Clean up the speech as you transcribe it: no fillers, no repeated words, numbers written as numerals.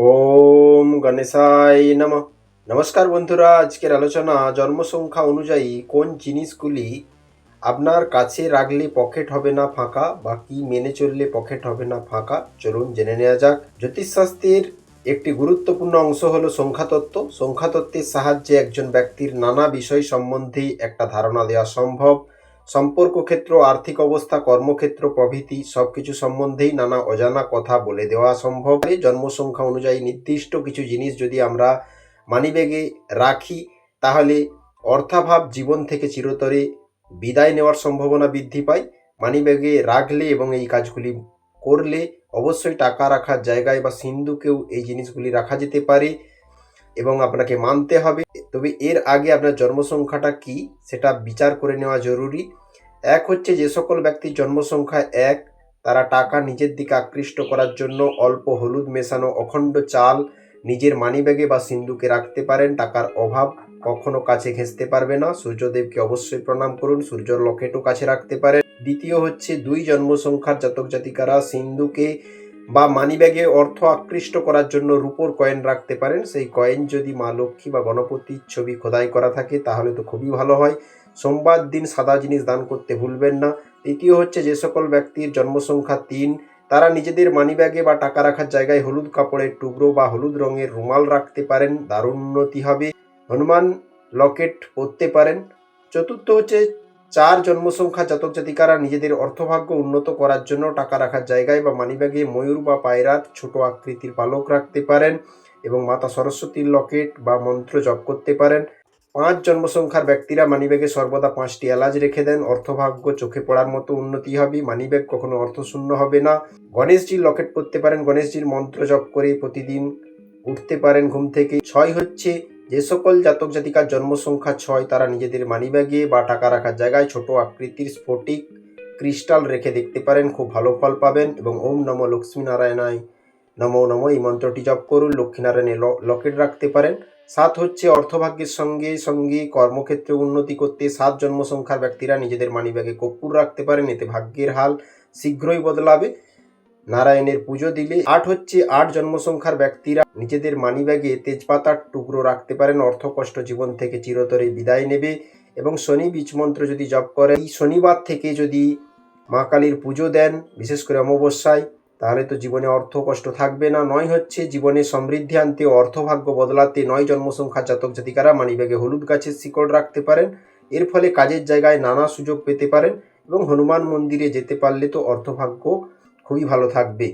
ওম গণেশায় নমঃ। নমস্কার বন্ধুরা, আজকের আলোচনা জন্মসংখ্যা অনুযায়ী কোন জিনিসগুলি আপনার কাছে রাখলে পকেট হবে না ফাঁকা বা কি মেনে চললে পকেট হবে না ফাঁকা। চলুন জেনে নেওয়া যাক। জ্যোতিষশাস্ত্রের একটি গুরুত্বপূর্ণ অংশ হলো সংখ্যাতত্ত্ব। সংখ্যাতত্ত্বের সাহায্যে একজন ব্যক্তির নানা বিষয় সম্বন্ধে একটা ধারণা দেওয়া সম্ভব। সম্পর্ক ক্ষেত্র, আর্থিক অবস্থা, কর্মক্ষেত্র প্রভৃতি সবকিছু সম্বন্ধেই নানা অজানা কথা বলে দেওয়া সম্ভব। জন্মসংখ্যা অনুযায়ী নির্দিষ্ট কিছু জিনিস যদি আমরা মানিব্যাগে রাখি, তাহলে অর্থাভাব জীবন থেকে চিরতরে বিদায় নেওয়ার সম্ভাবনা বৃদ্ধি পায়। মানিব্যাগে রাখলে এবং এই কাজগুলি করলে অবশ্যই টাকা রাখার জায়গায় বা সিন্ধুকেও এই জিনিসগুলি রাখা যেতে পারে এবং আপনাকে মানতে হবে। তবে এর আগে আপনার জন্মসংখ্যাটা কি সেটা বিচার করে নেওয়া জরুরি। এক হচ্ছে, যে সকল ব্যক্তির জন্মসংখ্যা ১, তারা টাকা নিজের দিকে আকৃষ্ট করার জন্য অল্প হলুদ মেশানো অখণ্ড চাল নিজের মানিব্যাগে বা সিন্ধুকে রাখতে পারেন। টাকার অভাব কখনো কাছে ঘেঁষতে পারবে না। সূর্যদেবকে অবশ্যই প্রণাম করুন। সূর্যর লকেটও কাছে রাখতে পারেন। দ্বিতীয় হচ্ছে, ২ জন্মসংখ্যার জাতক জাতিকারা সিন্ধুকে বা মানিব্যাগে অর্থ আকৃষ্ট করার জন্য রূপোর কয়েন রাখতে পারেন। সেই কয়েন যদি মা লক্ষ্মী বা গণপতির ছবি খোদাই করা থাকে তাহলে তো খুবই ভালো হয়। সোমবার দিন সাদা জিনিস দান করতে ভুলবেন না। তৃতীয় হচ্ছে, যে সকল ব্যক্তির জন্মসংখ্যা ৩, তারা নিজেদের মানিব্যাগে বা টাকা রাখার জায়গায় হলুদ কাপড়ের টুকরো বা হলুদ রঙের রুমাল রাখতে পারেন, দারুণ উন্নতি হবে। হনুমান লকেট পরতে পারেন। চতুর্থ হচ্ছে, ৪ জন্মসংখ্যা জাতক জাতিকারা নিজেদের অর্থভাগ্য উন্নত করার জন্য টাকা রাখার জায়গায় বা মানিব্যাগে ময়ূর বা পায়রার ছোট আকৃতির পালক রাখতে পারেন এবং মাতা সরস্বতীর লকেট বা মন্ত্র জপ করতে পারেন। ৫ জন্মসংখ্যার ব্যক্তিরা মানিব্যাগে সর্বদা ৫টি এলাচ রেখে দেন, অর্থভাগ্য চোখে পড়ার মতো উন্নতি হবে, মানিব্যাগ কখনো অর্থশূন্য হবে না। গণেশজির লকেট পরতে পারেন, গণেশজির মন্ত্র জপ করে প্রতিদিন উঠতে পারেন ঘুম থেকে। ৬ হচ্ছে, যে সকল জাতক জাতিকার জন্মসংখ্যা ৬, তারা নিজেদের মানিব্যাগে বা টাকা রাখার জায়গায় ছোট আকৃতির স্ফটিক ক্রিস্টাল রেখে দেখতে পারেন, খুব ভালো ফল পাবেন। এবং ওম নমঃ লক্ষ্মীনারায়ণায় নমো নমঃ এই মন্ত্রটি জপ করুন। লক্ষ্মীনারায়ণের লকেট রাখতে পারেন। ৭ হচ্ছে, অর্থভাগ্যের সঙ্গে সঙ্গে কর্মক্ষেত্রে উন্নতি করতে ৭ জন্মসংখ্যার ব্যক্তিরা নিজেদের মানিব্যাগে কর্পূর রাখতে পারেন, এতে ভাগ্যের হাল শীঘ্রই বদলাবে। নারায়ণের পুজো দিলে। ৮ হচ্ছে, ৮ জন্মসংখ্যার ব্যক্তিরা নিজেদের মানিব্যাগে তেজপাতার টুকরো রাখতে পারেন, অর্থকষ্ট জীবন থেকে চিরতরে বিদায় নেবে। এবং শনি বীজ মন্ত্র যদি জপ করেন, এই শনিবার থেকে যদি মা কালীর পুজো দেন, বিশেষ করে অমাবস্যায়, তাহলে তো জীবনে অর্থ কষ্ট থাকবে না। ৯ হচ্ছে, জীবনে সমৃদ্ধি আনতে অর্থভাগ্য বদলাতে ৯ জন্মসংখ্যার জাতক জাতিকারা মানিব্যাগে হলুদ গাছের শিকড় রাখতে পারেন। এর ফলে কাজের জায়গায় নানা সুযোগ পেতে পারেন এবং হনুমান মন্দিরে যেতে পারলে তো অর্থভাগ্য খুবই ভালো থাকবে।